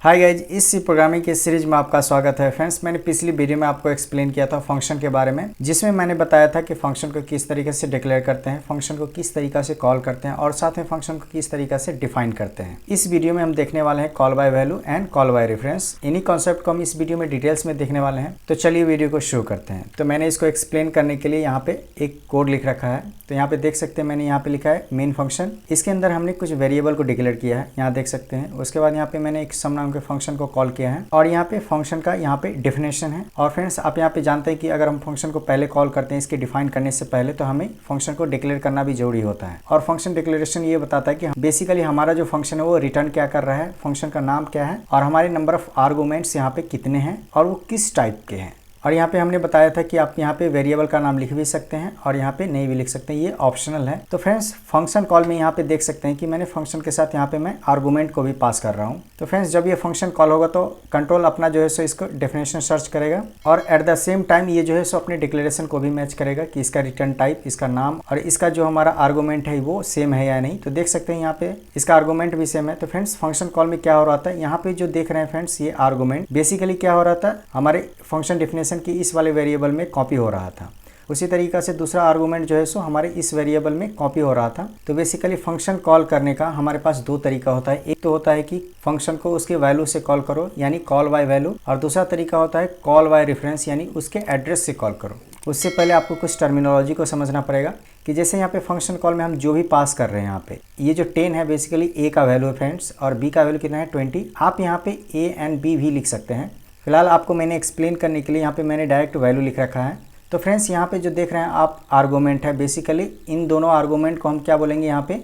Hi guys, इस programming की series में आपका स्वागत है। फ्रेंड्स, मैंने पिछली वीडियो में आपको एक्सप्लेन किया था फंक्शन के बारे में, जिसमें मैंने बताया था कि फंक्शन को किस तरीके से डिक्लेयर करते हैं, फंक्शन को किस तरीके से कॉल करते हैं और साथ में फंक्शन को किस तरीके से डिफाइन करते हैं। इस वीडियो में हम देखने वाले हैं call by value and call by reference. इन्हीं कॉन्सेप्ट को हम इस वीडियो में डिटेल्स में देखने वाले हैं। तो चलिए वीडियो को शुरू करते हैं। तो मैंने इसको एक्सप्लेन करने के लिए यहाँ पे एक कोड लिख रखा है। तो यहाँ पे देख सकते हैं, मैंने यहाँ पे लिखा है मेन फंक्शन। इसके अंदर हमने कुछ वेरिएबल को डिक्लेयर किया है, यहाँ देख सकते हैं। उसके बाद यहाँ पे मैंने एक सम नाम के फंक्शन को कॉल किया है और यहाँ पे फंक्शन का यहाँ पे डेफिनेशन है। और फ्रेंड्स, आप यहाँ पे जानते हैं कि अगर हम फंक्शन को पहले कॉल करते हैं इसके डिफाइन करने से पहले, तो हमें फंक्शन को डिक्लेयर करना भी जरूरी होता है। और फंक्शन डिक्लेरेशन ये बताता है कि बेसिकली हमारा जो फंक्शन है वो रिटर्न क्या कर रहा है, फंक्शन का नाम क्या है और हमारे नंबर ऑफ आर्गुमेंट्स यहाँ पे कितने हैं और वो किस टाइप के हैं। और यहाँ पे हमने बताया था कि आप यहाँ पे वेरिएबल का नाम लिख भी सकते हैं और यहाँ पे नहीं भी लिख सकते हैं, ये ऑप्शनल है। तो फ्रेंड्स, फंक्शन कॉल में यहाँ पे देख सकते हैं कि मैंने फंक्शन के साथ यहाँ पे मैं आर्गुमेंट को भी पास कर रहा हूँ। तो फ्रेंड्स, जब ये फंक्शन कॉल होगा तो कंट्रोल अपना जो है सो इसको डेफिनेशन सर्च करेगा और एट द सेम टाइम ये जो है सो अपने डिक्लेरेशन को भी मैच करेगा कि इसका रिटर्न टाइप, इसका नाम और इसका जो हमारा आर्गुमेंट है वो सेम है या नहीं। तो देख सकते हैं यहाँ पे इसका आर्गुमेंट भी सेम है। तो फ्रेंड्स, फंक्शन कॉल में क्या हो रहा था, यहाँ पे जो देख रहे हैं फ्रेंड्स, ये आर्गुमेंट बेसिकली क्या हो रहा था, हमारे फंक्शन डेफिनेशन की इस वाले वेरिएबल में कॉपी हो रहा था। उसी तरीका से दूसरा आर्गुमेंट जो है सो हमारे इस वेरिएबल में कॉपी हो रहा था। तो बेसिकली फंक्शन कॉल करने का हमारे पास दो तरीका होता है। एक तो होता है कि फंक्शन को उसके वैल्यू से कॉल करो, यानी कॉल बाय वैल्यू, और दूसरा तरीका होता है कॉल बाय रेफरेंस, यानी उसके एड्रेस से कॉल करो। उससे पहले आपको कुछ टर्मिनोलॉजी को समझना पड़ेगा कि जैसे यहाँ पे फंक्शन कॉल में हम जो भी पास कर रहे हैं, यहाँ पे ये जो 10 है बेसिकली ए का वैल्यू है फ्रेंड्स, और बी का वैल्यू कितना है 20। आप यहाँ पे ए एंड बी भी लिख सकते हैं। फिलहाल आपको मैंने एक्सप्लेन करने के लिए यहाँ पे मैंने डायरेक्ट वैल्यू लिख रखा है। तो फ्रेंड्स, यहाँ पे जो देख रहे हैं आप आर्गुमेंट है, बेसिकली इन दोनों आर्गुमेंट को हम क्या बोलेंगे यहाँ पे,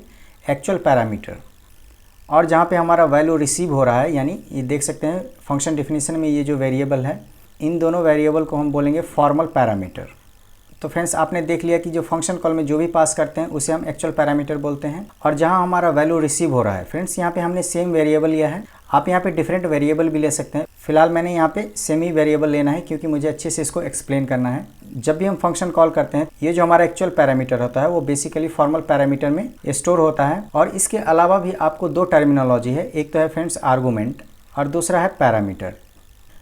एक्चुअल पैरामीटर। और जहाँ पे हमारा वैल्यू रिसीव हो रहा है, यानी ये देख सकते हैं फंक्शन डेफिनेशन में ये जो वेरिएबल है, इन दोनों वेरिएबल को हम बोलेंगे फॉर्मल पैरामीटर। तो फ्रेंड्स, आपने देख लिया कि जो फंक्शन कॉल में जो भी पास करते हैं उसे हम एक्चुअल पैरामीटर बोलते हैं। और जहाँ हमारा वैल्यू रिसीव हो रहा है फ्रेंड्स, यहाँ पे हमने सेम वेरिएबल लिया है। आप यहाँ पे डिफरेंट वेरिएबल भी ले सकते हैं। फिलहाल मैंने यहाँ पे सेम ही वेरिएबल लेना है क्योंकि मुझे अच्छे से इसको एक्सप्लेन करना है। जब भी हम फंक्शन कॉल करते हैं, ये जो हमारा एक्चुअल पैरामीटर होता है वो बेसिकली फॉर्मल पैरामीटर में स्टोर होता है। और इसके अलावा भी आपको दो टर्मिनोलॉजी है, एक तो है फ्रेंड्स आर्गुमेंट और दूसरा है पैरामीटर।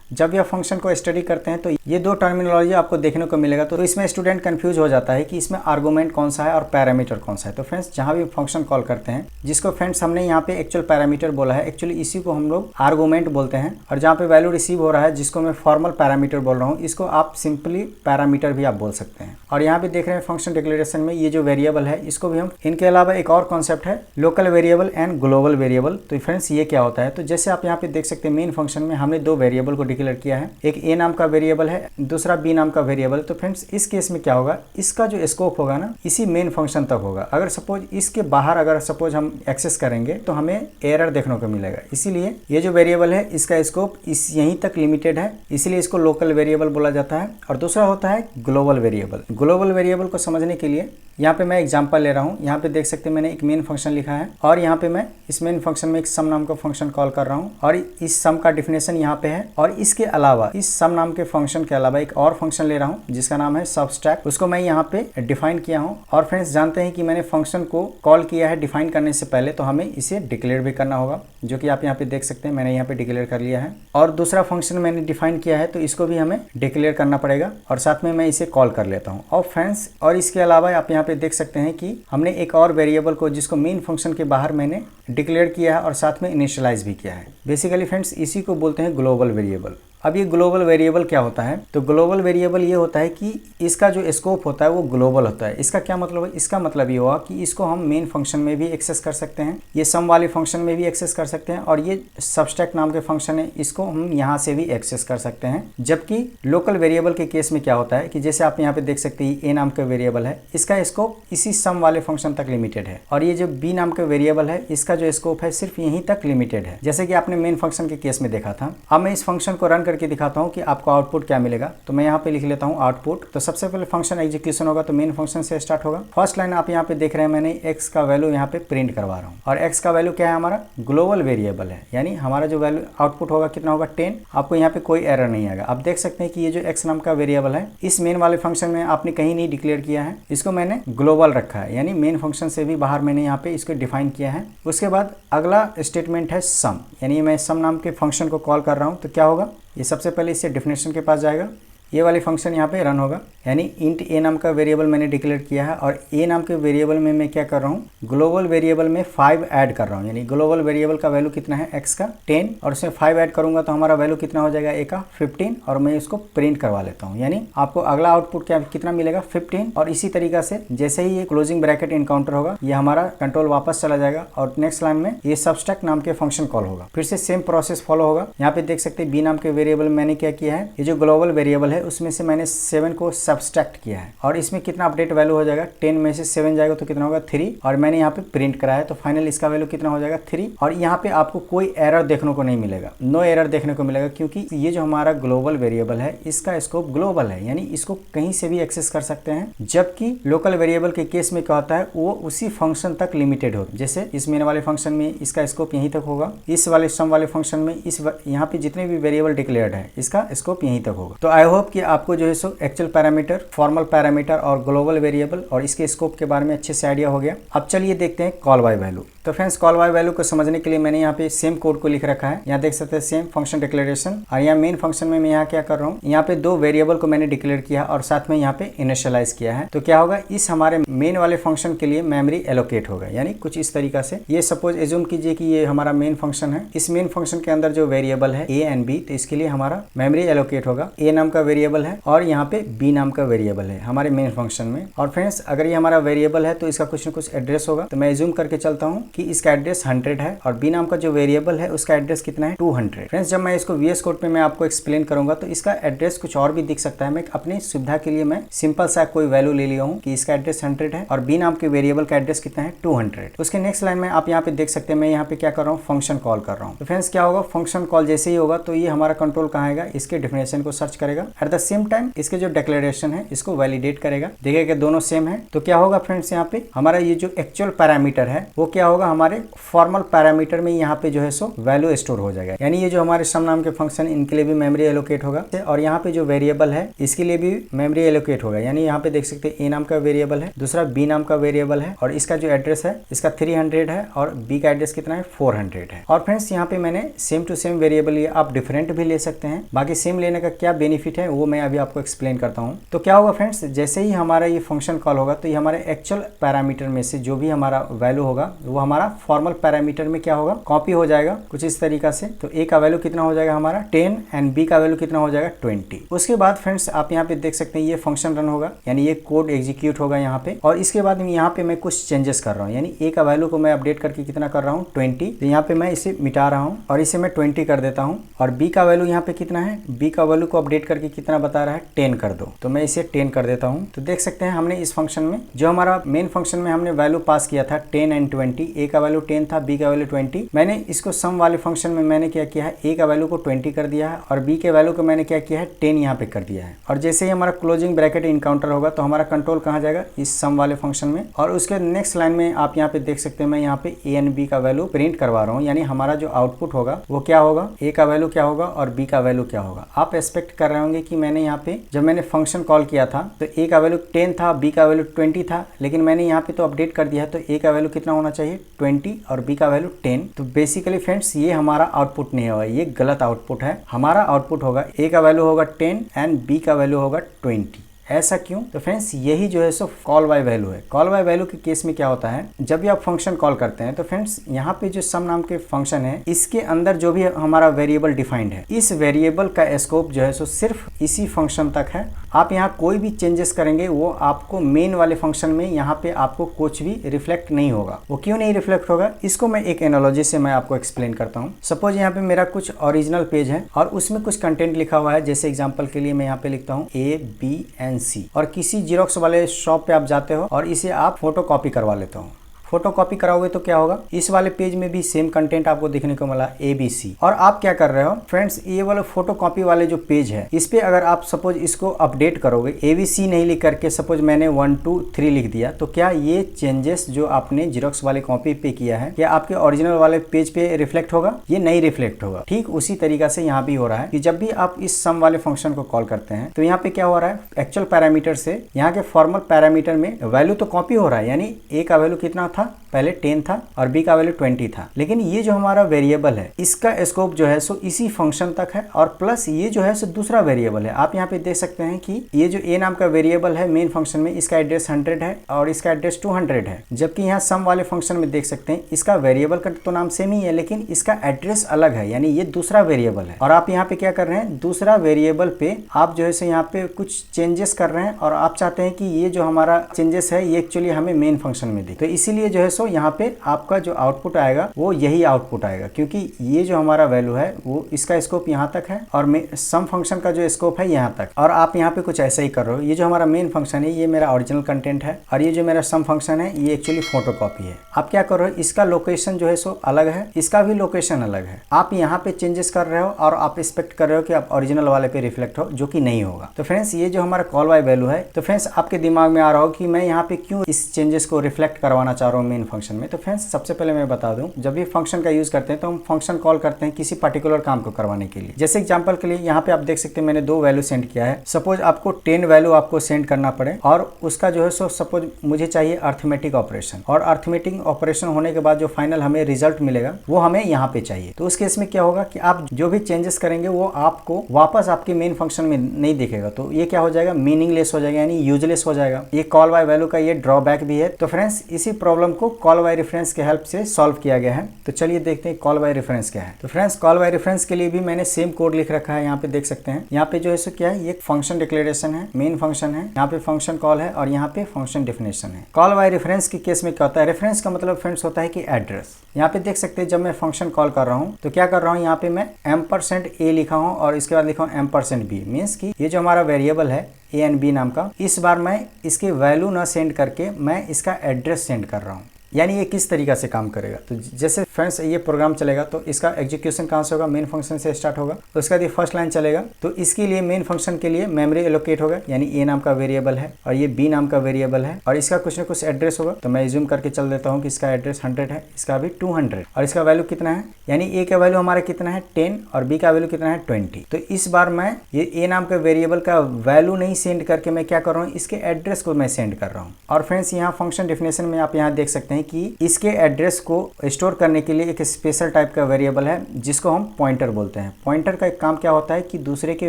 जब यह फंक्शन को स्टडी करते हैं तो ये दो टर्मिनोलॉजी आपको देखने को मिलेगा। तो इसमें स्टूडेंट कंफ्यूज हो जाता है कि इसमें आर्गुमेंट कौन सा है और पैरामीटर कौन सा है। तो फ्रेंड्स, जहाँ भी फंक्शन कॉल करते हैं, जिसको फ्रेंड्स हमने यहाँ पे एक्चुअल पैरामीटर बोला है, एक्चुअली इसी को हम लोग आर्गुमेंट बोलते हैं। और जहाँ पे वैल्यू रिसीव हो रहा है, जिसको मैं फॉर्मल पैरामीटर बोल रहा हूँ, इसको आप सिंपली पैरामीटर भी आप बोल सकते हैं। और यहाँ पे देख रहे हैं फंक्शन डिक्लेरेशन में ये जो वेरिएबल है, इसको भी हम, इनके अलावा एक और कॉन्सेप्ट है local variable and global variable. तो फ्रेंड्स, ये क्या होता है, तो जैसे आप यहाँ पे देख सकते हैं मेन फंक्शन में हमने दो वेरिएबल को डिक्लेयर किया है, एक ए नाम का वेरिएबल है, दूसरा बी नाम का वेरिएबल। तो फ्रेंड्स, इस केस में क्या होगा, इसका जो स्कोप होगा ना, इसी मेन फंक्शन तक होगा। अगर सपोज इसके बाहर अगर सपोज हम एक्सेस करेंगे तो हमें एरर देखने को मिलेगा। इसीलिए ये जो वेरिएबल है इसका स्कोप इस यहीं तक लिमिटेड है, इसीलिए इसको लोकल वेरिएबल बोला जाता है। और दूसरा होता है ग्लोबल वेरिएबल। ग्लोबल वेरिएबल को समझने के लिए यहाँ पे मैं एग्जांपल ले रहा हूँ। यहाँ पे देख सकते हैं मैंने एक मेन फंक्शन लिखा है और यहाँ पे मैं इस मेन फंक्शन में एक सम नाम का फंक्शन कॉल कर रहा हूँ और इस सम का डेफिनेशन यहाँ पे है। और इसके अलावा इस सम नाम के फंक्शन के अलावा एक और फंक्शन ले रहा हूँ जिसका नाम है सबस्ट्रैक्ट, उसको मैं यहाँ पे डिफाइन किया हूँ। और फ्रेंड्स, जानते हैं कि मैंने फंक्शन को कॉल किया है डिफाइन करने से पहले, तो हमें इसे डिक्लेयर भी करना होगा, जो कि आप यहाँ पे देख सकते हैं मैंने यहाँ पे डिक्लेयर कर लिया है। और दूसरा फंक्शन मैंने डिफाइन किया है तो इसको भी हमें डिक्लेयर करना पड़ेगा और साथ में मैं इसे कॉल कर लेता हूँ। और फ्रेंड्स, और इसके अलावा आप यहाँ पे देख सकते हैं कि हमने एक और वेरिएबल को, जिसको मेन फंक्शन के बाहर मैंने डिक्लेयर किया है और साथ में इनिशियलाइज भी किया है। बेसिकली फ्रेंड्स, इसी को बोलते हैं ग्लोबल वेरिएबल। अब ये ग्लोबल वेरिएबल क्या होता है, तो ग्लोबल वेरिएबल ये होता है कि इसका जो स्कोप होता है वो ग्लोबल होता है। इसका क्या मतलब है, इसका मतलब ये हुआ कि इसको हम मेन फंक्शन में भी एक्सेस कर सकते हैं, ये सम वाले फंक्शन में भी एक्सेस कर सकते हैं, और ये सबस्ट्रैक्ट नाम के फंक्शन है, इसको हम यहाँ से भी एक्सेस कर सकते हैं। जबकि लोकल वेरिएबल के केस में क्या होता है कि जैसे आप यहाँ पे देख सकते हैं ए नाम का वेरिएबल है, इसका स्कोप इसी सम वाले फंक्शन तक लिमिटेड है, और ये जो बी नाम का वेरिएबल है इसका जो स्कोप है सिर्फ यहीं तक लिमिटेड है, जैसे कि आपने मेन फंक्शन के केस में देखा था। अब मैं इस फंक्शन को रन करके दिखाता हूँ कि आपको आउटपुट क्या मिलेगा। तो मैं यहाँ पे लिख लेता हूँ आउटपुट। तो सबसे पहले फंक्शन एग्जीक्यूशन होगा, तो मेन फंक्शन से स्टार्ट होगा। फर्स्ट लाइन आप यहाँ पे देख रहे हैं, मैंने x का वैल्यू यहाँ पे प्रिंट करवा रहा हूँ, और x का वैल्यू क्या है, हमारा ग्लोबल वेरिएबल है, यानी हमारा जो वैल्यू आउटपुट होगा कितना होगा 10। आपको यहाँ पे कोई एरर नहीं आएगा। आप देख सकते हैं कि ये जो x नाम का वेरिएबल है इस मेन वाले फंक्शन में आपने कहीं नहीं डिक्लेयर किया है, इसको मैंने ग्लोबल रखा है, यानी मेन फंक्शन से भी बाहर मैंने यहाँ पे इसको डिफाइन किया है। उसके बाद अगला स्टेटमेंट है सम, यानी मैं सम नाम के फंक्शन को कॉल कर रहा हूँ। तो क्या होगा, ये सबसे पहले इससे डेफिनेशन के पास जाएगा, ये वाली फंक्शन यहाँ पे रन होगा, यानी इंट ए नाम का वेरिएबल मैंने डिक्लेयर किया है, और ए नाम के वेरिएबल में मैं क्या कर रहा हूँ, ग्लोबल वेरिएबल में 5 ऐड कर रहा हूँ, यानी ग्लोबल वेरिएबल का वैल्यू कितना है x का 10, और उसमें 5 ऐड करूंगा तो हमारा वैल्यू कितना हो जाएगा a का 15, और मैं इसको प्रिंट करवा लेता हूँ, यानी आपको अगला आउटपुट क्या कितना मिलेगा 15। और इसी तरीका से जैसे ही ये क्लोजिंग ब्रैकेट इनकाउंटर होगा, ये हमारा कंट्रोल वापस चला जाएगा, और नेक्स्ट लाइन में ये सबस्ट्रैक्ट नाम के फंक्शन कॉल होगा, फिर से सेम प्रोसेस फॉलो होगा। यहाँ पे देख सकते हैं बी नाम के वेरिएबल मैंने क्या किया है, ये जो ग्लोबल वेरिएबल है उसमें से मैंने 7 को सब्सट्रैक्ट किया है, और इसमें कितना अपडेट वैल्यू हो जाएगा, 10 में से 7 जाएगा तो कितना होगा 3, और मैंने यहाँ पे प्रिंट कराया तो फाइनल इसका वैल्यू कितना हो जाएगा 3। और यहाँ पे आपको कोई एरर देखने को नहीं मिलेगा, नो एरर देखने को मिलेगा, क्योंकि ये जो हमारा ग्लोबल वेरिएबल है इसका स्कोप ग्लोबल है, यानी इसको कहीं से भी एक्सेस कर सकते हैं। जबकि लोकल वेरिएबल के केस में क्या होता है, वो उसी फंक्शन तक लिमिटेड होता है। जैसे इस मेन वाले फंक्शन में इसका स्कोप यहीं तक होगा, इस वाले सम वाले फंक्शन में इस यहाँ पे जितने भी वेरिएबल डिक्लेयर्ड है इसका स्कोप यहीं तक होगा। तो आई होप कि आपको जो है so actual parameter, formal parameter और ग्लोबल वेरिएबल और इसके स्कोप के बारे में अच्छे से आइडिया हो गया। अब चलिए देखते हैं कॉल बाय वैल्यू। तो फ्रेंड्स, कॉल बाय वैल्यू को समझने के लिए मैंने यहाँ पे सेम कोड को लिख रखा है। यहाँ देख सकते हैं सेम फंक्शन डिक्लेरेशन, और यहाँ मेन फंक्शन में मैं यहाँ क्या कर रहा हूँ, यहाँ पे 2 वेरिएबल को मैंने डिक्लेयर किया और साथ में यहाँ पे इनिशियलाइज किया है। तो क्या होगा, इस हमारे मेन वाले फंक्शन के लिए मेमोरी एलोकेट होगा, यानी कुछ इस तरीका से। ये सपोज एज्यूम कीजिए कि ये हमारा मेन फंक्शन है, इस मेन फंक्शन के अंदर जो वेरिएबल है ए एंड बी, तो इसके लिए हमारा मेमोरी एलोकेट होगा। ए नाम का वेरिएबल है और यहाँ पे बी नाम का वेरिएबल है हमारे मेन फंक्शन में। और फ्रेंड्स, अगर ये हमारा वेरिएबल है तो इसका कुछ न कुछ एड्रेस होगा। तो मैं एज्यूम करके चलता हूँ कि इसका एड्रेस 100 है, और बी नाम का जो वेरिएबल है उसका एड्रेस कितना है 200। फ्रेंड्स, जब मैं इसको VS कोड पे मैं आपको एक्सप्लेन करूंगा तो इसका एड्रेस कुछ और भी दिख सकता है। मैं अपनी सुविधा के लिए मैं सिंपल सा कोई वैल्यू ले लिया हूँ कि इसका एड्रेस 100 है और बी नाम के वेरिएबल का एड्रेस कितना है 200। उसके नेक्स्ट लाइन में आप यहाँ पे देख सकते हैं, मैं यहाँ पे क्या कर रहा हूँ, फंक्शन कॉल कर रहा हूँ। तो फ्रेंड्स, क्या होगा, फंक्शन कॉल जैसे ही होगा तो ये हमारा कंट्रोल कहाँ आएगा, इसके डेफिनेशन को सर्च करेगा, एट द सेम टाइम इसके जो डिक्लेरेशन है इसको वैलिडेट करेगा, देखेगा कि दोनों सेम है। तो क्या होगा फ्रेंड्स, यहाँ पे हमारा ये जो एक्चुअल पैरामीटर है वो क्या होगा, हमारे फॉर्मल पैरामीटर में यहाँ पे जो है सो वैल्यू स्टोर हो जाएगा, यानी ये जो हमारे सम नाम के फंक्शन इनके लिए भी मेमोरी एलोकेट होगा, और यहाँ पे जो वेरिएबल है इसके लिए भी मेमोरी एलोकेट होगा। यानी यहाँ पे देख सकते हैं ए नाम का वेरिएबल है, दूसरा बी नाम का वेरिएबल है, और इसका जो एड्रेस है इसका 300 है, और बी का एड्रेस कितना है 400 है। और फ्रेंड्स, यहाँ पे मैंने सेम टू सेम वेरिएबल लिया, आप डिफरेंट भी ले सकते हैं। बाकी सेम लेने का क्या बेनिफिट है वो मैं अभी आपको एक्सप्लेन करता हूँ। तो क्या होगा फ्रेंड्स, जैसे ही हमारा ये फंक्शन कॉल होगा तो ये हमारे एक्चुअल पैरामीटर में से जो भी हमारा वैल्यू होगा वो हमारा फॉर्मल पैरामीटर में क्या होगा, कॉपी हो जाएगा कुछ इस तरीका से। तो ए का वैल्यू कितना हो जाएगा हमारा 10, एंड बी का वैल्यू कितना हो जाएगा 20। उसके बाद फ्रेंड्स, आप यहाँ पे देख सकते हैं ये फंक्शन रन होगा, यानी ये कोड एग्जीक्यूट होगा यहाँ पे। और इसके बाद यहाँ पे मैं कुछ चेंजेस कर रहा हूँ, यानी ए का वैल्यू को मैं अपडेट करके कितना कर रहा हूँ 20। तो यहाँ पे मैं इसे मिटा रहा हूँ और इसे मैं 20 कर देता हूँ। और बी का वैल्यू यहाँ पे कितना है, बी का वैल्यू को अपडेट करके कितना बता रहा है 10 कर दो, तो मैं इसे 10 कर देता हूँ। तो देख सकते हैं हमने इस फंक्शन में जो हमारा मेन फंक्शन में हमने वैल्यू पास किया था 10 एंड 20, ए का वैल्यू 10 था, बी का वैल्यू 20। मैंने इसको सम वाले फंक्शन में मैंने क्या किया है, ए का वैल्यू को 20 कर दिया है और बी के वैल्यू को मैंने क्या किया है 10 यहाँ पे कर दिया है। और जैसे ही हमारा क्लोजिंग ब्रैकेट इनकाउंटर होगा तो हमारा कंट्रोल कहाँ जाएगा, इस सम वाले फंक्शन में। और उसके नेक्स्ट लाइन में आप यहाँ पे देख सकते हैं, मैं यहाँ पे ए एंड बी का वैल्यू प्रिंट करवा रहा हूँ, यानी हमारा जो आउटपुट होगा वो क्या होगा, ए का वैल्यू क्या होगा और बी का वैल्यू क्या होगा। आप एक्सपेक्ट कर रहे होंगे कि मैंने यहाँ पे जब मैंने फंक्शन कॉल किया था तो ए का वैल्यू 10 था, बी का वैल्यू 20 था, लेकिन मैंने यहाँ पे तो अपडेट कर दिया है, तो ए का वैल्यू कितना होना चाहिए 20 और बी का वैल्यू 10। तो बेसिकली फ्रेंड्स, ये हमारा आउटपुट नहीं होगा, ये गलत आउटपुट है। हमारा आउटपुट होगा ए का वैल्यू होगा 10 एंड बी का वैल्यू होगा 20। ऐसा क्यों? तो फ्रेंड्स, यही जो है सो कॉल बाय वैल्यू है। कॉल बाय वैल्यू के केस में क्या होता है, जब भी आप फंक्शन कॉल करते हैं तो फ्रेंड्स यहाँ पे जो सम नाम के फंक्शन है इसके अंदर जो भी हमारा वेरिएबल डिफाइंड है, इस वेरिएबल का स्कोप जो है सो सिर्फ इसी फंक्शन तक है। आप यहाँ कोई भी चेंजेस करेंगे वो आपको मेन वाले फंक्शन में यहाँ पे आपको कुछ भी रिफ्लेक्ट नहीं होगा। वो क्यों नहीं रिफ्लेक्ट होगा, इसको मैं एक एनालॉजी से मैं आपको एक्सप्लेन करता हूँ। सपोज यहाँ पे मेरा कुछ ओरिजिनल पेज है और उसमें कुछ कंटेंट लिखा हुआ है, जैसे एग्जांपल के लिए मैं यहाँ पे लिखता हूँ A, B and C, और किसी जीरोक्स वाले शॉप पे आप जाते हो और इसे आप फोटो कॉपी करवा लेते हो। फोटो कॉपी कराओगे तो क्या होगा, इस वाले पेज में भी सेम कंटेंट आपको देखने को मिला ABC। और आप क्या कर रहे हो फ्रेंड्स, ये वाला फोटो कॉपी वाले जो पेज है इस पे अगर आप सपोज इसको अपडेट करोगे, ABC नहीं लिख करके सपोज मैंने 1 2 3 लिख दिया, तो क्या ये चेंजेस जो आपने जीरोक्स वाले कॉपी पे किया है क्या आपके ओरिजिनल वाले पेज पे रिफ्लेक्ट होगा? ये नहीं रिफ्लेक्ट होगा। ठीक उसी तरीका से यहाँ भी हो रहा है कि जब भी आप इस सम वाले फंक्शन को कॉल करते हैं तो यहाँ पे क्या हो रहा है, एक्चुअल पैरामीटर से यहाँ के फॉर्मल पैरामीटर में वैल्यू तो कॉपी हो रहा है, यानी ए का वैल्यू कितना था, पहले 10 था और बी का वैल्यू 20 था, लेकिन ये जो हमारा वेरिएबल है इसका स्कोप जो है सो इसी फंक्शन तक है और प्लस ये जो है सो दूसरा वेरिएबल है। आप यहाँ पे देख सकते हैं कि ये जो ए नाम का वेरिएबल है मेन फंक्शन में, इसका एड्रेस 100 है और इसका एड्रेस 200 है, जबकि यहाँ सम वाले फंक्शन में देख सकते हैं इसका वेरिएबल का तो नाम सेम ही है लेकिन इसका एड्रेस अलग है, यानी ये दूसरा वेरिएबल है। और आप यहाँ पे क्या कर रहे हैं, दूसरा वेरिएबल पे आप जो है सो यहाँ पे कुछ चेंजेस कर रहे हैं और आप चाहते हैं कि ये जो हमारा चेंजेस है ये एक्चुअली हमें मेन फंक्शन में दिखे, तो इसीलिए जो है सो यहाँ पे आपका जो आउटपुट आएगा वो यही आउटपुट आएगा, क्योंकि ये जो हमारा वैल्यू है वो इसका स्कोप यहाँ तक है और सम फंक्शन का जो स्कोप है यहाँ तक। और आप यहाँ पे कुछ ऐसा ही कर रहे हो, ये जो हमारा मेन फंक्शन है ये मेरा ओरिजिनल कंटेंट है और ये जो मेरा सम फंक्शन है ये एक्चुअली फोटोकॉपी है। आप क्या कर रहे हो, इसका लोकेशन जो है सो अलग है, इसका भी लोकेशन अलग है, आप यहाँ पे चेंजेस कर रहे हो और आप एक्सपेक्ट कर रहे हो कि आप ओरिजिनल वाले पे रिफ्लेक्ट हो, जो कि नहीं होगा। तो फ्रेंड्स ये जो हमारा कॉल बाय वैल्यू है, तो फ्रेंड्स आपके दिमाग में आ रहा हो कि मैं यहाँ पे क्यों इस चेंजेस को रिफ्लेक्ट करवाना चाह रहा हूँ मेन फंक्शन में। तो फ्रेंड्स सबसे पहले मैं बता दूं, जब भी फंक्शन का यूज करते हैं तो हम फंक्शन कॉल करते हैं किसी पर्टिकुलर काम को करवाने के लिए। जैसे एग्जांपल के लिए यहाँ पे आप देख सकते हैं मैंने 2 वैल्यू सेंड किया है, सपोज आपको 10 वैल्यू आपको सेंड करना पड़े और उसका जो है सो सपोज मुझे चाहिए अर्थमेटिक ऑपरेशन, और अर्थमेटिक ऑपरेशन होने के बाद जो फाइनल हमें रिजल्ट मिलेगा वो हमें यहाँ पे चाहिए। तो उस केस में क्या होगा कि आप जो भी चेंजेस करेंगे वो आपको वापस आपके मेन फंक्शन में नहीं दिखेगा, तो ये क्या हो जाएगा, मीनिंगलेस हो जाएगा, यानी यूजलेस हो जाएगा। ये कॉल बाय वैल्यू का ये ड्रॉबैक भी है। तो फ्रेंड्स इसी प्रॉब्लम को कॉल बाय रेफरेंस के हेल्प से सॉल्व किया गया है। तो चलिए देखते हैं कॉल बाय रेफरेंस क्या है। तो फ्रेंड्स कॉल बाय रेफरेंस के लिए भी मैंने सेम कोड लिख रखा है, यहाँ पे देख सकते हैं। यहाँ पे जो है सो क्या है, ये फंक्शन डिक्लेरेशन है, मेन फंक्शन है, यहाँ पे फंक्शन कॉल है और यहाँ पे फंक्शन डेफिनेशन है। कॉल बाय रेफरेंस के केस में क्या होता है, रेफरेंस का मतलब फ्रेंड्स होता है कि एड्रेस। यहाँ पे देख सकते हैं जब मैं फंक्शन कॉल कर रहा हूँ तो क्या कर रहा हूँ, यहाँ पे मैं %a लिखा हूँ और इसके बाद लिखा हूँ %b, मीन्स की ये जो हमारा वेरिएबल है a एंड b नाम का, इस बार मैं इसकी वैल्यू ना सेंड करके मैं इसका एड्रेस सेंड कर रहा हूँ। यानी ये किस तरीका से काम करेगा, तो जैसे फ्रेंड्स ये प्रोग्राम चलेगा तो इसका एग्जीक्यूशन कहाँ से होगा, मेन फंक्शन से स्टार्ट होगा। तो उसका ये फर्स्ट लाइन चलेगा, तो इसके लिए मेन फंक्शन के लिए मेमोरी एलोकेट होगा, यानी ए नाम का वेरिएबल है और ये बी नाम का वेरिएबल है और इसका कुछ ना कुछ एड्रेस होगा। तो मैं रिज्यूम करके चल देता हूँ कि इसका एड्रेस 100 है, इसका भी 200 और इसका वैल्यू कितना है, यानी ए का वैल्यू हमारा कितना है 10 और बी का वैल्यू कितना है 20। तो इस बार मैं ये ए नाम का वेरिएबल का वैल्यू नहीं सेंड करके मैं क्या कर रहा हूँ, इसके एड्रेस को मैं सेंड कर रहा हूँ। और फ्रेंड्स यहाँ फंक्शन डेफिनेशन में आप यहाँ देख सकते हैं कि इसके एड्रेस को स्टोर करने के लिए एक स्पेशल टाइप का वेरिएबल है जिसको हम पॉइंटर बोलते हैं। पॉइंटर का एक काम क्या होता है कि दूसरे के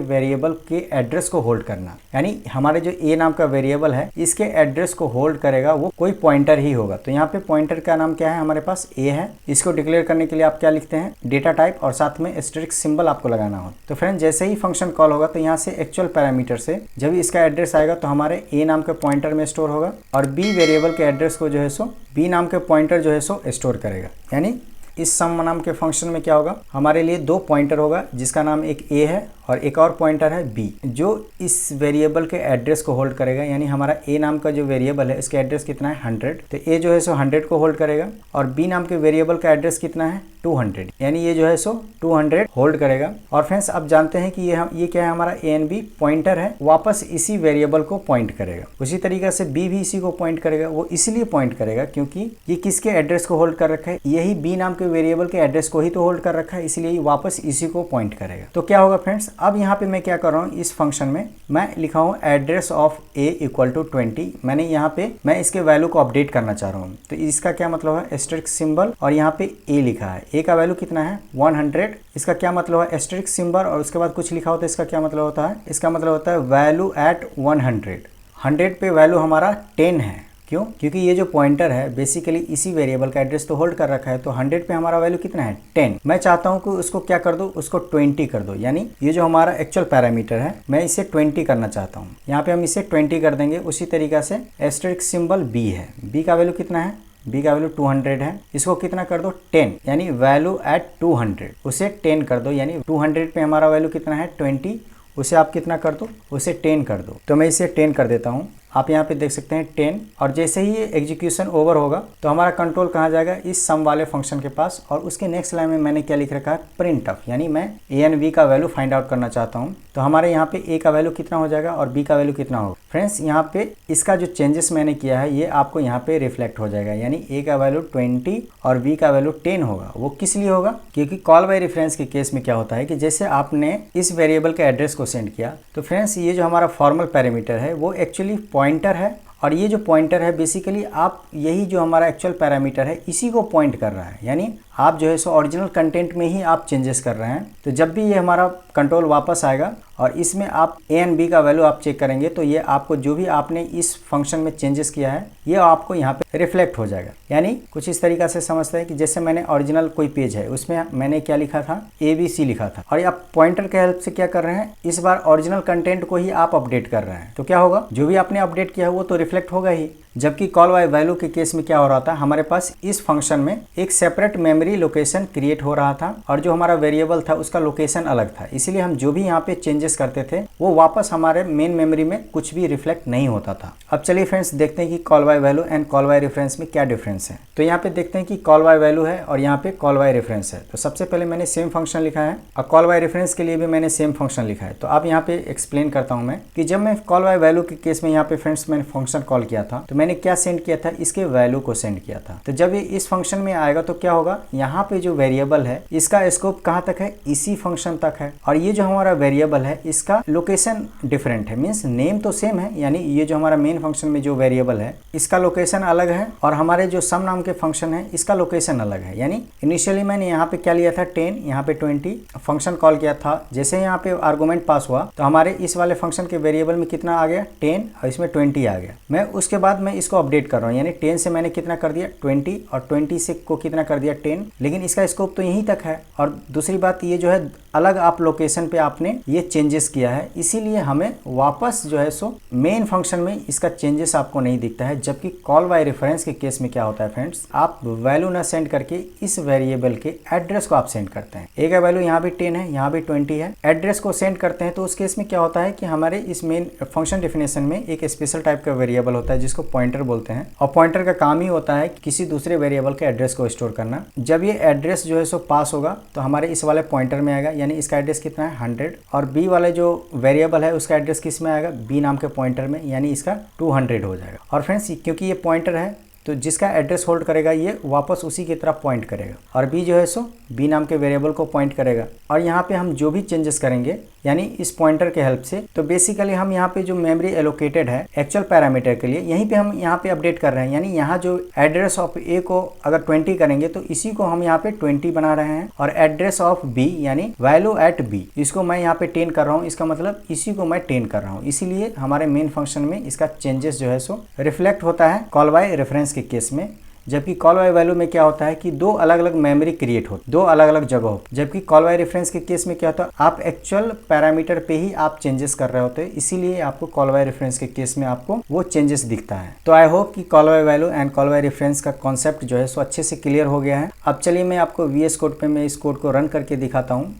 वेरिएबल के एड्रेस को होल्ड करना, यानी हमारे जो ए नाम का वेरिएबल है इसके एड्रेस को होल्ड करेगा वो कोई पॉइंटर ही होगा। तो यहाँ पे पॉइंटर का नाम क्या है, हमारे पास ए है। इसको डिक्लेयर करने के लिए आप क्या लिखते हैं, डेटा टाइप और साथ में एस्टेरिस्क सिंबल आपको लगाना हो। तो फ्रेंड जैसे ही फंक्शन कॉल होगा तो यहाँ से एक्चुअल पैरामीटर से जब इसका एड्रेस आएगा तो हमारे ए नाम के पॉइंटर में स्टोर होगा और बी वेरिएबल के एड्रेस को जो है सो बी नाम के पॉइंटर जो है सो स्टोर करेगा। यानी इस सम नाम के फंक्शन में क्या होगा, हमारे लिए 2 पॉइंटर होगा जिसका नाम एक ए है और एक और पॉइंटर है बी, जो इस वेरिएबल के एड्रेस को होल्ड करेगा। यानी हमारा ए नाम का जो वेरिएबल है इसका एड्रेस कितना है 100, तो ए जो है सो 100 को होल्ड करेगा और बी नाम के वेरिएबल का एड्रेस कितना है 200, यानी ये जो है सो 200 होल्ड करेगा। और फ्रेंड्स आप जानते हैं कि ये क्या है, हमारा ए एंड बी पॉइंटर है, वापस इसी वेरिएबल को पॉइंट करेगा। उसी तरीके से बी भी इसी को पॉइंट करेगा। वो इसलिए पॉइंट करेगा क्योंकि ये किसके एड्रेस को होल्ड कर रखा है, यही बी नाम के वेरिएबल के एड्रेस को ही तो होल्ड कर रखा है, इसलिए ये वापस इसी को पॉइंट करेगा। तो क्या होगा फ्रेंड्स, अब यहाँ पे मैं क्या कर रहा हूँ, इस फंक्शन में मैं लिखा हूँ address of A equal to 20। मैंने यहाँ पे मैं इसके वैल्यू को अपडेट करना चाह रहा हूँ। तो इसका क्या मतलब है, एस्टेरिस्क सिंबल और यहाँ पे ए लिखा है, ए का वैल्यू कितना है 100। इसका क्या मतलब है, एस्टेरिस्क सिंबल और उसके बाद कुछ लिखा होता है, इसका क्या मतलब होता है, इसका मतलब होता है वैल्यू एट 100 पे वैल्यू हमारा 10 है। क्यों, क्योंकि ये जो पॉइंटर है बेसिकली इसी वेरिएबल का एड्रेस तो होल्ड कर रखा है। तो 100 पे हमारा वैल्यू कितना है 10। मैं चाहता हूँ कि उसको क्या कर दो, उसको 20 कर दो, यानी ये जो हमारा एक्चुअल पैरामीटर है मैं इसे 20 करना चाहता हूँ। यहाँ पे हम इसे 20 कर देंगे। उसी तरीका से एस्टेरिस्क सिंबल बी है, बी का वैल्यू कितना है, बी का वैल्यू 200 है, इसको कितना कर दो 10, यानी वैल्यू एट 200 उसे 10 कर दो। यानी 200 पे हमारा वैल्यू कितना है 20, उसे आप कितना कर दो, उसे 10 कर दो। तो मैं इसे 10 कर देता हूँ। आप यहाँ पे देख सकते हैं 10, और जैसे ही ये एग्जीक्यूशन ओवर होगा तो हमारा कंट्रोल कहाँ जाएगा, इस सम वाले फंक्शन के पास। और उसके नेक्स्ट लाइन में मैंने क्या लिख रखा है, प्रिंट ऑफ, यानी मैं ए एंड बी का वैल्यू फाइंड आउट करना चाहता हूँ। तो हमारे यहाँ पे ए का वैल्यू कितना हो जाएगा और बी का वैल्यू कितना होगा। फ्रेंड्स यहाँ पे इसका जो चेंजेस मैंने किया है ये आपको यहाँ पे रिफ्लेक्ट हो जाएगा, यानी ए का वैल्यू 20 और बी का वैल्यू 10 होगा। वो किस लिए होगा, क्योंकि कॉल बाय रेफरेंस के केस में क्या होता है कि जैसे आपने इस वेरिएबल के एड्रेस को सेंड किया तो फ्रेंड्स ये जो हमारा फॉर्मल पैरामीटर है वो एक्चुअली पॉइंटर है, और ये जो पॉइंटर है बेसिकली आप यही जो हमारा एक्चुअल पैरामीटर है इसी को पॉइंट कर रहा है, यानी आप जो है सो ओरिजिनल कंटेंट में ही आप चेंजेस कर रहे हैं। तो जब भी ये हमारा कंट्रोल वापस आएगा और इसमें आप ए एंड बी का वैल्यू आप चेक करेंगे तो ये आपको जो भी आपने इस फंक्शन में चेंजेस किया है ये आपको यहाँ पे रिफ्लेक्ट हो जाएगा। यानी कुछ इस तरीका से समझते हैं कि जैसे मैंने ओरिजिनल कोई पेज है उसमें मैंने क्या लिखा था, ABC लिखा था, और आप पॉइंटर के हेल्प से क्या कर रहे हैं, इस बार ओरिजिनल कंटेंट को ही आप अपडेट कर रहे हैं। तो क्या होगा, जो भी आपने अपडेट किया है वो तो रिफ्लेक्ट होगा ही। जबकि कॉल बाय वैल्यू के केस में क्या हो रहा था, हमारे पास इस फंक्शन में एक सेपरेट मेमोरी लोकेशन क्रिएट हो रहा था और जो हमारा वेरिएबल था उसका लोकेशन अलग था, इसीलिए हम जो भी यहाँ पे चेंजेस करते थे वो वापस हमारे मेन मेमोरी में कुछ भी रिफ्लेक्ट नहीं होता था। अब चलिए फ्रेंड्स देखते हैं कि call by value and call by reference में क्या डिफरेंस है। तो यहाँ पे देखते हैं कि कॉल बाय वैल्यू है और यहाँ पे कॉल बाय रेफरेंस है। तो सबसे पहले मैंने सेम फंक्शन लिखा है और कॉल बाय रेफरेंस के लिए भी मैंने सेम फंक्शन लिखा है। तो अब यहाँ पे एक्सप्लेन करता हूँ मैं कि जब मैं कॉल बाय वैल्यू के केस में यहाँ पे फ्रेंड्स मैंने फंक्शन कॉल किया था तो मैंने क्या सेंड किया था, इसके वैल्यू को सेंड किया था। तो जब ये इस फंक्शन में आएगा तो क्या होगा, यहाँ पे जो वेरिएबल है इसका स्कोप कहाँ तक है, इसी फंक्शन तक है, और ये जो हमारा वेरिएबल है इसका लोकेशन डिफरेंट है, मीन्स नेम तो सेम है, यानी ये जो हमारा मेन फंक्शन में जो वेरिएबल है इसका लोकेशन अलग है और हमारे जो सम नाम के फंक्शन है इसका लोकेशन अलग है। यानी इनिशियली मैंने यहाँ पे क्या लिया था 10, यहाँ पे 20 फंक्शन कॉल किया था। जैसे यहाँ पे आर्गुमेंट पास हुआ तो हमारे इस वाले फंक्शन के वेरिएबल में कितना आ गया 10 और इसमें 20 आ गया। मैं उसके बाद मैं इसको अपडेट कर रहा हूँ, यानी 10 से मैंने कितना कर दिया 20 और 20 से को कितना कर दिया 10, लेकिन इसका स्कोप तो यहीं तक है। और दूसरी बात ये जो है अलग आप लोकेशन पे आपने ये चेंजेस किया है, इसीलिए हमें वापस जो है सो मेन फंक्शन में इसका चेंजेस आपको नहीं दिखता है। जबकि कॉल बाय रेफरेंस के केस में क्या होता है फ्रेंड्स, आप वैल्यू ना सेंड करके इस वेरिएबल के एड्रेस को आप सेंड करते हैं। ए का वैल्यू यहाँ भी 10 है, यहाँ भी 20 है, एड्रेस को सेंड करते हैं। तो उस केस में क्या होता है कि हमारे इस मेन फंक्शन डेफिनेशन में एक स्पेशल टाइप का वेरिएबल होता है जिसको पॉइंटर बोलते हैं, और पॉइंटर का काम ही होता है किसी दूसरे वेरिएबल के एड्रेस को स्टोर करना। जब ये एड्रेस जो है सो पास होगा तो हमारे इस वाले पॉइंटर में आएगा, यानी इसका एड्रेस कितना है 100, और बी वाले जो वेरिएबल है उसका एड्रेस किस में आएगा, बी नाम के पॉइंटर में, यानी इसका 200 हो जाएगा। और फ्रेंड्स क्योंकि ये पॉइंटर है तो जिसका एड्रेस होल्ड करेगा ये वापस उसी की तरफ पॉइंट करेगा, और बी जो है सो बी नाम के वेरिएबल को पॉइंट करेगा। और यहाँ पे हम जो भी चेंजेस करेंगे यानी इस पॉइंटर के हेल्प से, तो बेसिकली हम यहाँ पे जो मेमोरी एलोकेटेड है एक्चुअल पैरामीटर के लिए यहीं पे हम यहाँ पे अपडेट कर रहे हैं। यानी यहाँ जो एड्रेस ऑफ ए को अगर 20 करेंगे तो इसी को हम यहाँ पे 20 बना रहे हैं, और एड्रेस ऑफ बी यानी वैल्यू एट बी इसको मैं यहाँ पे 10 कर रहा हूँ, इसका मतलब इसी को मैं 10 कर रहा हूँ। इसीलिए हमारे मेन फंक्शन में इसका चेंजेस जो है सो रिफ्लेक्ट होता है कॉल बाय रेफरेंस के केस में। जबकि कॉल बाय वैल्यू में क्या होता है कि दो अलग अलग मेमोरी क्रिएट होती, दो अलग अलग जगहों। जबकि कॉल बाय रेफरेंस के केस में क्या होता है, आप एक्चुअल पैरामीटर पे ही आप चेंजेस कर रहे होते हैं, इसीलिए आपको कॉल बाय रेफरेंस के केस में आपको वो चेंजेस दिखता है। तो आई होप कि call by value and call by reference का कॉन्सेप्ट जो है सो अच्छे से क्लियर हो गया है। अब चलिए मैं आपको VS कोड पे मैं इस कोड को रन करके दिखाता हूँ।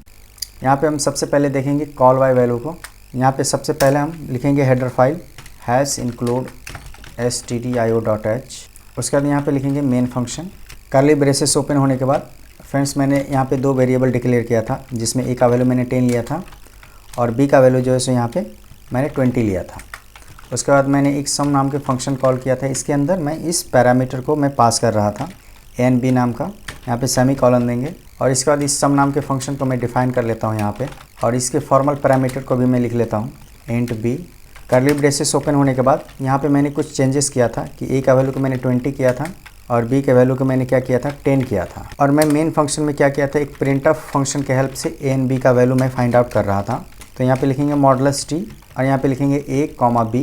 यहाँ पे हम सबसे पहले देखेंगे कॉल बाय वैल्यू को। यहाँ पे सबसे पहले हम लिखेंगे हेडर फाइल #include stdio.h। उसके बाद यहाँ पे लिखेंगे main function, curly braces open होने के बाद फ्रेंड्स मैंने यहाँ पे दो वेरिएबल डिक्लेयर किया था जिसमें ए का वैल्यू मैंने 10 लिया था और बी का वैल्यू जो है सो यहाँ पे मैंने 20 लिया था। उसके बाद मैंने एक सम नाम के फंक्शन कॉल किया था, इसके अंदर मैं इस पैरामीटर को मैं पास कर रहा था ANB नाम का, यहाँ पे सेमी कॉलन देंगे। और इसके बाद इस सम नाम के फंक्शन को मैं डिफाइन कर लेता हूँ यहाँ पे, और इसके फॉर्मल पैरामीटर को भी मैं लिख लेता हूँ int b। Curly braces open होने के बाद यहाँ पे मैंने कुछ चेंजेस किया था कि ए का वैल्यू को मैंने 20 किया था और बी के वैल्यू को मैंने क्या किया था 10 किया था। और मैं मेन फंक्शन में क्या किया था, एक प्रिंट ऑफ फंक्शन के हेल्प से ए एंड बी का वैल्यू मैं फाइंड आउट कर रहा था। तो यहाँ पे लिखेंगे मॉडुलस टी और यहाँ पे लिखेंगे a, b,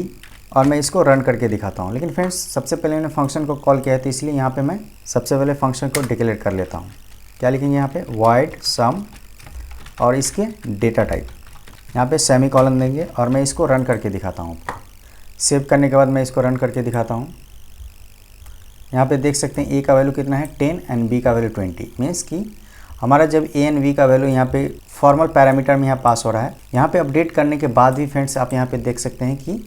और मैं इसको रन करके दिखाता हूँ। लेकिन फ्रेंड्स सबसे पहले मैंने फंक्शन को कॉल किया था, इसलिए यहाँ पे मैं सबसे पहले फंक्शन को डिक्लेयर कर लेता हूँ। क्या लिखेंगे यहाँ पे void sum और इसके डेटा टाइप, यहाँ पे सेमी कॉलन देंगे और मैं इसको रन करके दिखाता हूँ। सेव करने के बाद मैं इसको रन करके दिखाता हूँ। यहाँ पे देख सकते हैं ए का वैल्यू कितना है 10 एंड बी का वैल्यू 20, मीन्स कि हमारा जब ए एंड बी का वैल्यू यहाँ पे फॉर्मल पैरामीटर में यहाँ पास हो रहा है। यहाँ पे अपडेट करने के बाद भी फ्रेंड्स आप यहाँ पे देख सकते हैं कि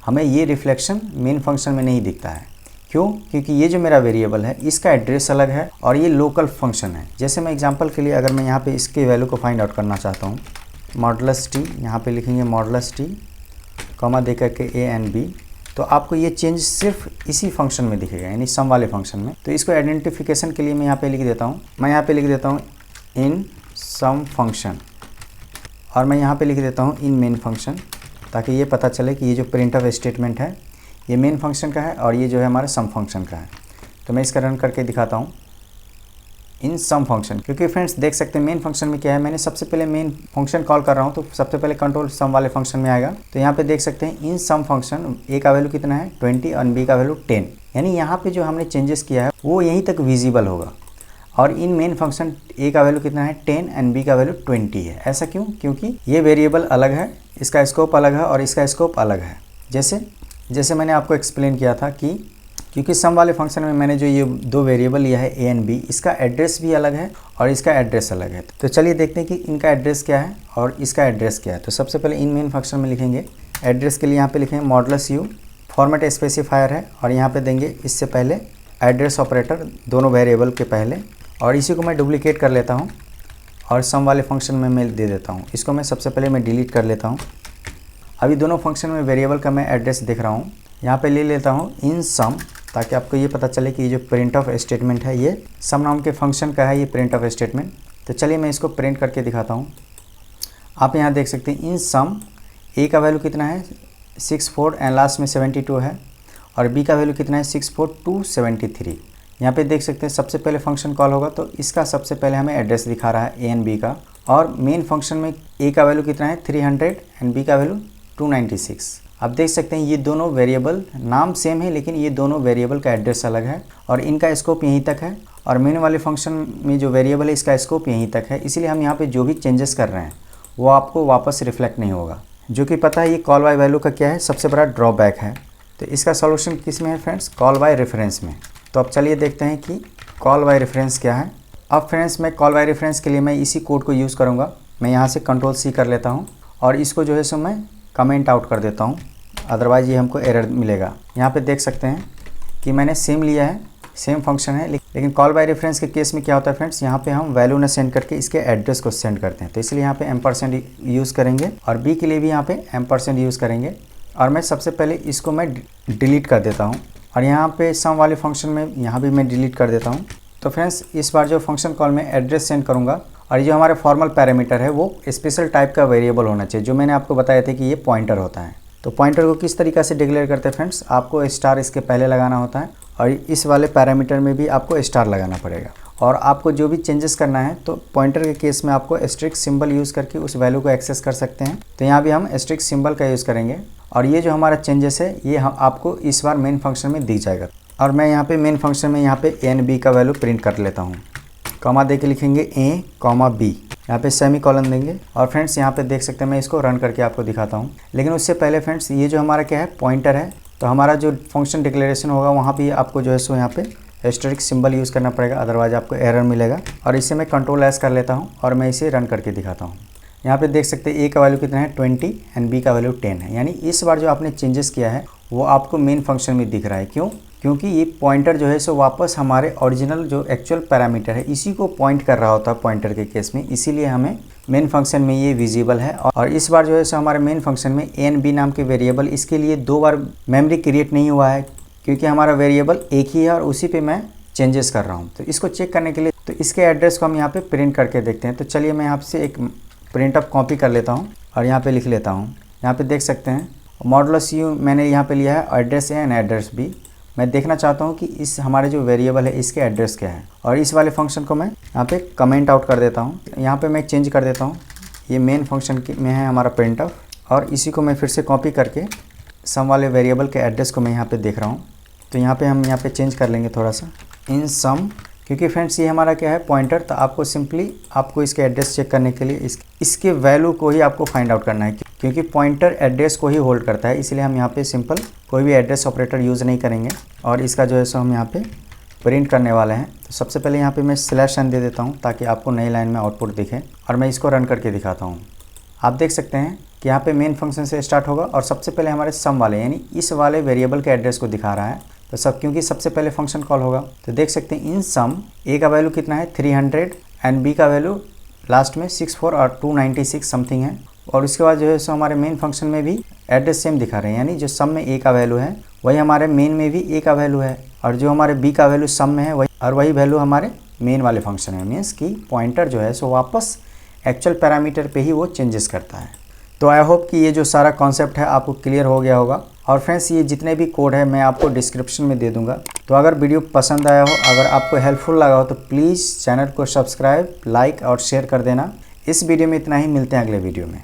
हमें ये रिफ्लेक्शन मेन फंक्शन में नहीं दिखता है। क्यों? क्योंकि ये जो मेरा वेरिएबल है इसका एड्रेस अलग है और ये लोकल फंक्शन है। जैसे मैं एग्जांपल के लिए अगर मैं यहाँ पे इसके वैल्यू को फाइंड आउट करना चाहता हूँ, मॉडुलस टी, यहाँ पे लिखेंगे मॉडुलस टी कॉमा दे करके ए एंड बी, तो आपको ये चेंज सिर्फ इसी फंक्शन में दिखेगा, यानी सम वाले फंक्शन में। तो इसको आइडेंटिफिकेशन के लिए मैं यहाँ पे लिख देता हूँ, मैं यहाँ पे लिख देता हूँ इन सम फंक्शन, और मैं यहाँ पे लिख देता हूँ इन मेन फंक्शन, ताकि ये पता चले कि ये जो प्रिंट ऑफ स्टेटमेंट है ये मेन फंक्शन का है और ये जो है हमारा सम फंक्शन का है। तो मैं इसका रन करके दिखाता हूँ इन सम फंक्शन, क्योंकि फ्रेंड्स देख सकते हैं मेन फंक्शन में क्या है, मैंने सबसे पहले मेन फंक्शन कॉल कर रहा हूँ तो सबसे पहले कंट्रोल सम वाले फंक्शन में आएगा। तो यहाँ पे देख सकते हैं इन सम फंक्शन ए का वैल्यू कितना है 20 और बी का वैल्यू 10, यानी यहाँ पे जो हमने चेंजेस किया है वो यहीं तक विजिबल होगा। और इन मेन फंक्शन ए का वैल्यू कितना है 10 एंड बी का वैल्यू 20 है। ऐसा क्यों? क्योंकि ये वेरिएबल अलग है, इसका स्कोप अलग है और इसका स्कोप अलग है। जैसे मैंने आपको एक्सप्लेन किया था कि क्योंकि सम वाले फंक्शन में मैंने जो ये दो वेरिएबल लिया है ए एंड बी, इसका एड्रेस भी अलग है और इसका एड्रेस अलग है। तो चलिए देखते हैं कि इनका एड्रेस क्या है और इसका एड्रेस क्या है। तो सबसे पहले इन मेन फंक्शन में लिखेंगे, एड्रेस के लिए यहाँ पे लिखेंगे मॉडुलस यू, फॉर्मेट स्पेसिफायर है और यहाँ पे देंगे इससे पहले एड्रेस ऑपरेटर दोनों वेरिएबल के पहले, और इसी को मैं डुप्लीकेट कर लेता हूँ और सम वाले फंक्शन में मैं दे देता हूँ। इसको मैं सबसे पहले मैं डिलीट कर लेता हूँ। अभी दोनों फंक्शन में वेरिएबल का मैं एड्रेस देख रहा हूँ, यहाँ पे ले लेता हूँ इन सम, ताकि आपको ये पता चले कि ये जो प्रिंट ऑफ स्टेटमेंट है ये सम नाम के फंक्शन का है, ये प्रिंट ऑफ स्टेटमेंट। तो चलिए मैं इसको प्रिंट करके दिखाता हूँ। आप यहाँ देख सकते हैं इन सम ए का वैल्यू कितना है 64 एंड लास्ट में 72 है, और बी का वैल्यू कितना है 64273। यहाँ पे देख सकते हैं सबसे पहले फंक्शन कॉल होगा तो इसका सबसे पहले हमें एड्रेस दिखा रहा है ए एंड बी का, और मेन फंक्शन में ए का वैल्यू कितना है 300 एंड बी का वैल्यू 296। आप देख सकते हैं ये दोनों वेरिएबल नाम सेम है लेकिन ये दोनों वेरिएबल का एड्रेस अलग है और इनका स्कोप यहीं तक है, और मेन वाले फंक्शन में जो वेरिएबल है इसका स्कोप यहीं तक है। इसीलिए हम यहाँ पे जो भी चेंजेस कर रहे हैं वो आपको वापस रिफ्लेक्ट नहीं होगा, जो कि पता है ये कॉल बाय वैल्यू का क्या है, सबसे बड़ा ड्रॉबैक है। तो इसका सॉल्यूशन किस में है फ्रेंड्स? कॉल बाय रेफरेंस में। तो अब चलिए देखते हैं कि कॉल बाय रेफरेंस क्या है। अब फ्रेंड्स मैं कॉल बाय रेफरेंस के लिए मैं इसी कोड को यूज़ करूँगा। मैं यहाँ से कंट्रोल सी कर लेता हूँ और इसको जो है सो मैं कमेंट आउट कर देता हूँ, अदरवाइज़ ये हमको एरर मिलेगा। यहाँ पे देख सकते हैं कि मैंने सेम लिया है, सेम फंक्शन है, लेकिन कॉल बाय रेफरेंस के केस में क्या होता है फ्रेंड्स, यहाँ पे हम वैल्यू न सेंड करके इसके एड्रेस को सेंड करते हैं। तो इसलिए यहाँ पे एम्परसेंड यूज़ करेंगे और बी के लिए भी यहाँ पे एम्परसेंड यूज़ करेंगे। और मैं सबसे पहले इसको मैं डिलीट कर देता हूँ और यहाँ पे सम वाले फंक्शन में यहाँ भी मैं डिलीट कर देता हूँ। तो फ्रेंड्स इस बार जो फंक्शन कॉल में एड्रेस सेंड करूँगा, और ये जो हमारे फॉर्मल पैरामीटर है वो स्पेशल टाइप का वेरिएबल होना चाहिए, जो मैंने आपको बताया था कि ये पॉइंटर होता है। तो पॉइंटर को किस तरीक़ा से डिक्लेयर करते हैं फ्रेंड्स, आपको स्टार इसके पहले लगाना होता है और इस वाले पैरामीटर में भी आपको स्टार लगाना पड़ेगा। और आपको जो भी चेंजेस करना है तो पॉइंटर के केस में आपको एस्टेरिस्क सिंबल यूज़ करके उस वैल्यू को एक्सेस कर सकते हैं। तो यहाँ भी हम एस्टेरिस्क सिंबल का यूज़ करेंगे और ये जो हमारा चेंजेस है ये आपको इस बार मेन फंक्शन में दी जाएगा। और मैं यहाँ पे मेन फंक्शन में यहाँ पे ए एंड बी का वैल्यू प्रिंट कर लेता हूँ। कॉमा दे के लिखेंगे ए कॉमा बी, यहाँ पे सेमी कॉलन देंगे। और फ्रेंड्स यहाँ पे देख सकते हैं मैं इसको रन करके आपको दिखाता हूँ। लेकिन उससे पहले फ्रेंड्स ये जो हमारा क्या है पॉइंटर है, तो हमारा जो फंक्शन डिक्लेरेशन होगा वहाँ भी आपको जो है सो यहाँ पे एस्टेरिस्क सिंबल यूज़ करना पड़ेगा, अदरवाइज आपको एरर मिलेगा। और इसे मैं कंट्रोल एस कर लेता हूँ और मैं इसे रन करके दिखाता हूँ। यहाँ पे देख सकते हैं ए का वैल्यू कितना है 20 एंड बी का वैल्यू 10 है, यानी इस बार जो आपने चेंजेस किया है वो आपको मेन फंक्शन में दिख रहा है। क्यों? क्योंकि ये पॉइंटर जो है सो वापस हमारे ओरिजिनल जो एक्चुअल पैरामीटर है इसी को पॉइंट कर रहा होता है पॉइंटर के केस में, इसीलिए हमें मेन फंक्शन में ये विजिबल है। और इस बार जो है सो हमारे मेन फंक्शन में ए एंड बी नाम के वेरिएबल, इसके लिए 2 बार मेमोरी क्रिएट नहीं हुआ है क्योंकि हमारा वेरिएबल एक ही है और उसी पे मैं चेंजेस कर रहा हूँ। तो इसको चेक करने के लिए तो इसके एड्रेस को हम यहाँ पे प्रिंट करके देखते हैं। तो चलिए मैं यहाँ से एक प्रिंट ऑफ कॉपी कर लेता हूँ और यहाँ पे लिख लेता हूँ। यहाँ पे देख सकते हैं मॉडुलस यू मैंने यहाँ पे लिया है, address A and address B. मैं देखना चाहता हूँ कि इस हमारे जो वेरिएबल है इसके एड्रेस क्या है, और इस वाले फंक्शन को मैं यहाँ पे कमेंट आउट कर देता हूँ। यहाँ पे मैं चेंज कर देता हूँ, ये मेन फंक्शन में है हमारा प्रिंट ऑफ, और इसी को मैं फिर से कॉपी करके सम वाले वेरिएबल के एड्रेस को मैं यहाँ पे देख रहा हूँ। तो यहाँ पे हम यहाँ पे चेंज कर लेंगे थोड़ा सा इन सम, क्योंकि फ्रेंड्स ये हमारा क्या है पॉइंटर, तो आपको सिंपली आपको इसके एड्रेस चेक करने के लिए इसके वैल्यू को ही आपको फाइंड आउट करना है, क्योंकि पॉइंटर एड्रेस को ही होल्ड करता है। इसलिए हम यहाँ पे सिंपल कोई भी एड्रेस ऑपरेटर यूज़ नहीं करेंगे और इसका जो है सो हम यहाँ पे प्रिंट करने वाले हैं। तो सबसे पहले यहाँ पे मैं स्लैश n दे देता हूँ ताकि आपको नई लाइन में आउटपुट दिखे, और मैं इसको रन करके दिखाता हूँ। आप देख सकते हैं कि यहाँ पे मेन फंक्शन से स्टार्ट होगा और सबसे पहले हमारे सम वाले यानी इस वाले वेरिएबल के एड्रेस को दिखा रहा है। तो सब क्योंकि सबसे पहले फंक्शन कॉल होगा तो देख सकते हैं इन सम ए का वैल्यू कितना है 300 एंड बी का वैल्यू लास्ट में 64 और 296 समथिंग है। और उसके बाद जो है सो हमारे मेन फंक्शन में भी एड्रेस सेम दिखा रहे हैं यानी जो सम में ए का वैल्यू है वही हमारे मेन में भी ए का वैल्यू है और जो हमारे बी का वैल्यू सम में है वही वैल्यू हमारे मेन वाले फंक्शन में। मीन्स कि पॉइंटर जो है सो वापस एक्चुअल पैरामीटर पे ही वो चेंजेस करता है। तो आई होप कि ये जो सारा कॉन्सेप्ट है आपको क्लियर हो गया होगा। और फ्रेंड्स ये जितने भी कोड है मैं आपको डिस्क्रिप्शन में दे दूंगा। तो अगर वीडियो पसंद आया हो, अगर आपको हेल्पफुल लगा हो तो प्लीज़ चैनल को सब्सक्राइब, लाइक और शेयर कर देना। इस वीडियो में इतना ही, मिलते हैं अगले वीडियो में।